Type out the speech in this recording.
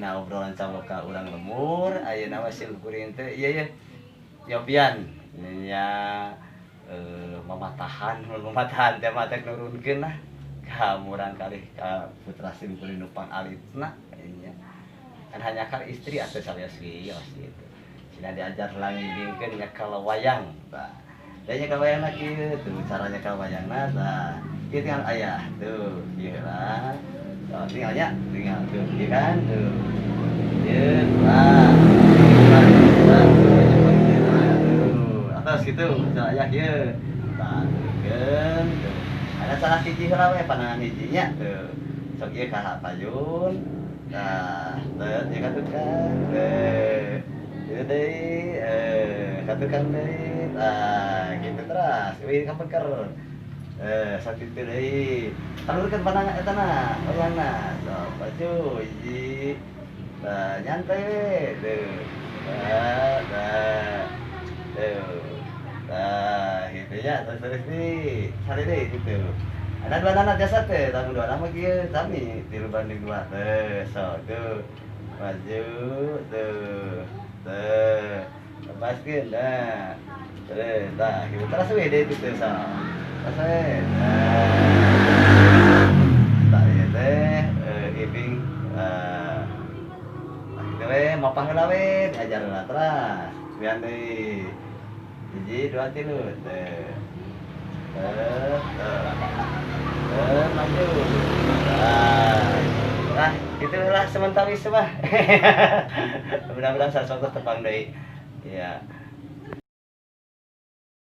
dina obrolan saloka urang lemur ayeuna mah silkuring teh ieu ye Yopian nya mamatahan teh mah teh nurunkeun lah ka murang kalih ka putra simkuring nu pangalitna nya kan hanya kal istri atuh salias wios gitu cenah diajar langgingkeun nya kalawayang tah da nya kalawayangna kieu tuh caranya kalawayangna tah kieu kan aya tuh ieu lah tinggalnya tinggal tuh ieu kan tuh ieu lah atas gitu saya kieu tah tukeun tuh ada salah hiji heula we panangan hijinya tuh sok ieu ka payun tah teu ieu katukan teu ieu deui katukan deui tah kitu teras euy kapeker sok kitu deui talurkeun panangan eta na wayangna sok baju hiji tah nyantai we tuh tah tuh nah gitu ya terus nih cari deh gitu ada dua anak jasa teh tamu dua nama kieu kami 3 banding 2 teh so tuh maju tuh lepaskeun dah terus dah gitu terus we deh itu so terus we tak ieu teh ibing gitu we mapah heula we diajar heula teras biar deui hiji dua tilu maju nah itulah sementara semua mudah-mudahan sesuatu tepang deui ya